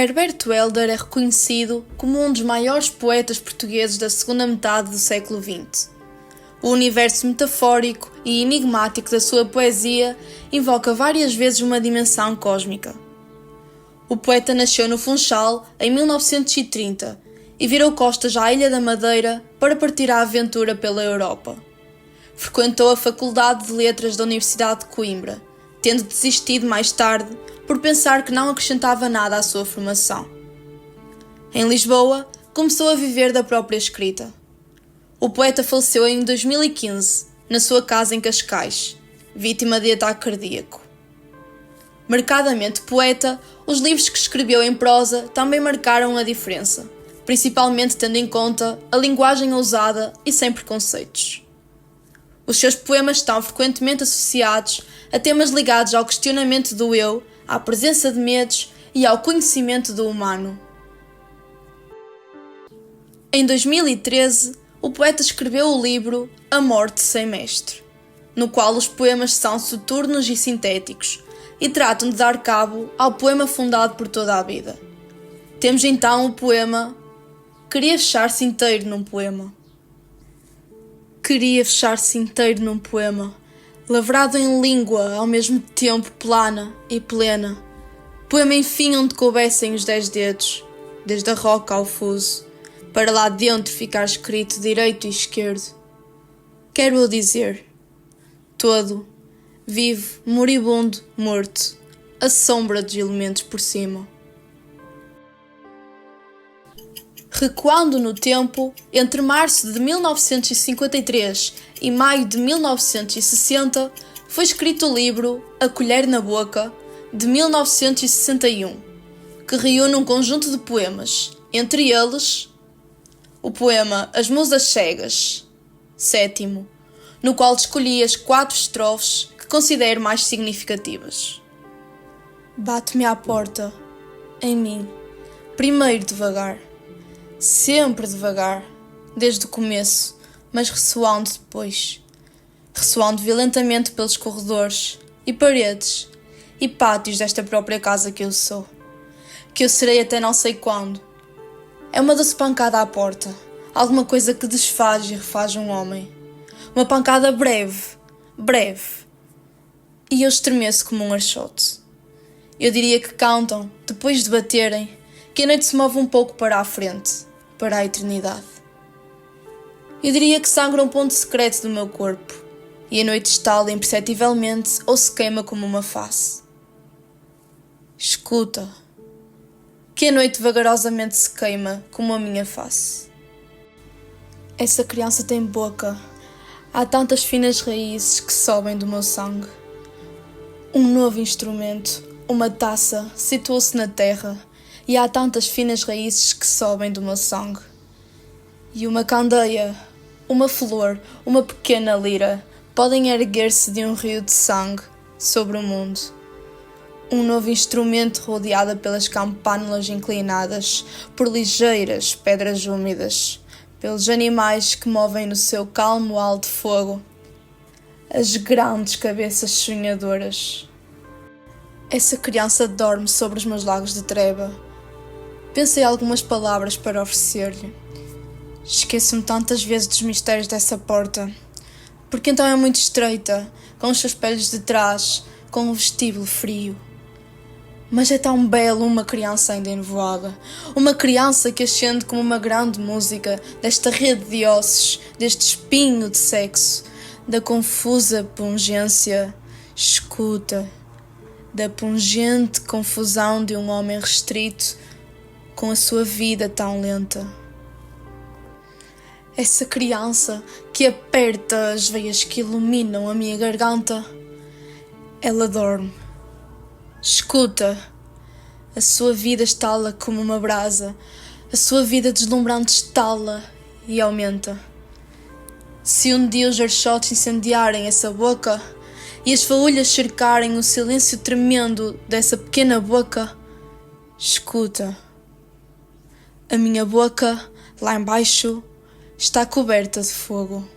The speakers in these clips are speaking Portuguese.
Herberto Helder é reconhecido como um dos maiores poetas portugueses da segunda metade do século XX. O universo metafórico e enigmático da sua poesia invoca várias vezes uma dimensão cósmica. O poeta nasceu no Funchal em 1930 e virou costas à Ilha da Madeira para partir à aventura pela Europa. Frequentou a Faculdade de Letras da Universidade de Coimbra, tendo desistido mais tarde por pensar que não acrescentava nada à sua formação. Em Lisboa, começou a viver da própria escrita. O poeta faleceu em 2015, na sua casa em Cascais, vítima de ataque cardíaco. Marcadamente poeta, os livros que escreveu em prosa também marcaram a diferença, principalmente tendo em conta a linguagem ousada e sem preconceitos. Os seus poemas estão frequentemente associados a temas ligados ao questionamento do eu, à presença de medos e ao conhecimento do humano. Em 2013, o poeta escreveu o livro A Morte Sem Mestre, no qual os poemas são soturnos e sintéticos e tratam de dar cabo ao poema fundado por toda a vida. Temos então o poema Queria fechar-se inteiro num poema. Queria fechar-se inteiro num poema, lavrado em língua ao mesmo tempo plana e plena. Poema enfim onde coubessem os 10 dedos, desde a roca ao fuso, para lá dentro ficar escrito direito e esquerdo. Quero eu dizer, todo, vivo, moribundo, morto, a sombra dos elementos por cima. Recuando no tempo, entre março de 1953 e maio de 1960, foi escrito o livro A Colher na Boca, de 1961, que reúne um conjunto de poemas, entre eles o poema As Musas Cegas, sétimo, no qual escolhi as 4 estrofes que considero mais significativas. Bate-me à porta, em mim, primeiro devagar, sempre devagar, desde o começo, mas ressoando depois, ressoando violentamente pelos corredores e paredes e pátios desta própria casa que eu sou, que eu serei até não sei quando. É uma doce pancada à porta, alguma coisa que desfaz e refaz um homem. Uma pancada breve, breve, e eu estremeço como um archote. Eu diria que cantam, depois de baterem, que a noite se move um pouco para a frente, para a eternidade. Eu diria que sangra um ponto secreto do meu corpo, e a noite estala imperceptivelmente ou se queima como uma face. Escuta, que a noite vagarosamente se queima como a minha face. Essa criança tem boca, há tantas finas raízes que sobem do meu sangue. Um novo instrumento, uma taça, situou-se na terra, e há tantas finas raízes que sobem do meu sangue. E uma candeia, uma flor, uma pequena lira, podem erguer-se de um rio de sangue sobre o mundo. Um novo instrumento rodeado pelas campânulas inclinadas, por ligeiras pedras úmidas, pelos animais que movem no seu calmo alto fogo as grandes cabeças sonhadoras. Essa criança dorme sobre os meus lagos de treva. Pensei algumas palavras para oferecer-lhe. Esqueço-me tantas vezes dos mistérios dessa porta, porque então é muito estreita, com os seus espelhos de trás, com um vestíbulo frio. Mas é tão belo uma criança ainda enevoada, uma criança que ascende como uma grande música desta rede de ossos, deste espinho de sexo, da confusa pungência, escuta, da pungente confusão de um homem restrito com a sua vida tão lenta. Essa criança que aperta as veias que iluminam a minha garganta, ela dorme. Escuta, a sua vida estala como uma brasa, a sua vida deslumbrante estala e aumenta. Se um dia os archotes incendiarem essa boca e as faúlhas cercarem o silêncio tremendo dessa pequena boca, escuta. A minha boca, lá embaixo, está coberta de fogo.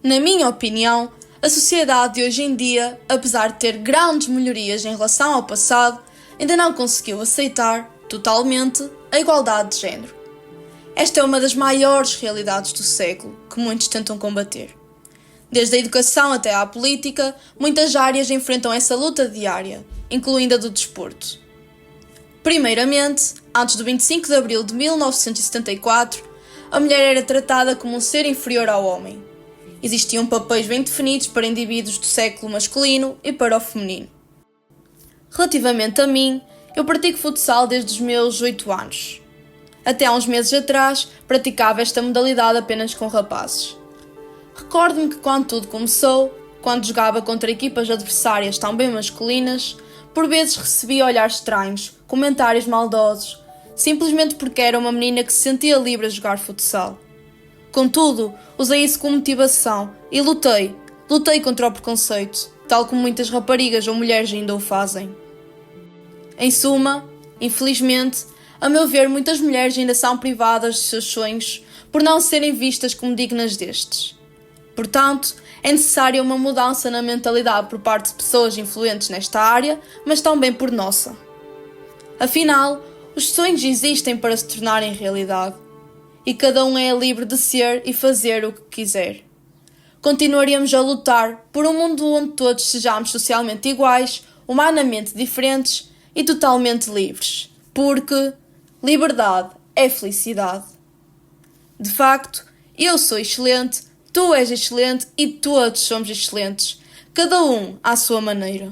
Na minha opinião, a sociedade de hoje em dia, apesar de ter grandes melhorias em relação ao passado, ainda não conseguiu aceitar, totalmente, a igualdade de género. Esta é uma das maiores realidades do século, que muitos tentam combater. Desde a educação até à política, muitas áreas enfrentam essa luta diária, incluindo a do desporto. Primeiramente, antes do 25 de abril de 1974, a mulher era tratada como um ser inferior ao homem. Existiam papéis bem definidos para indivíduos do século masculino e para o feminino. Relativamente a mim, eu pratico futsal desde os meus 8 anos. Até há uns meses atrás, praticava esta modalidade apenas com rapazes. Recordo-me que quando tudo começou, quando jogava contra equipas adversárias também masculinas, por vezes recebia olhares estranhos, comentários maldosos, simplesmente porque era uma menina que se sentia livre a jogar futsal. Contudo, usei isso como motivação e lutei contra o preconceito, tal como muitas raparigas ou mulheres ainda o fazem. Em suma, infelizmente, a meu ver, muitas mulheres ainda são privadas de seus sonhos por não serem vistas como dignas destes. Portanto, é necessária uma mudança na mentalidade por parte de pessoas influentes nesta área, mas também por nossa. Afinal, os sonhos existem para se tornarem realidade, e cada um é livre de ser e fazer o que quiser. Continuaremos a lutar por um mundo onde todos sejamos socialmente iguais, humanamente diferentes e totalmente livres, porque liberdade é felicidade. De facto, eu sou excelente, tu és excelente e todos somos excelentes, cada um à sua maneira.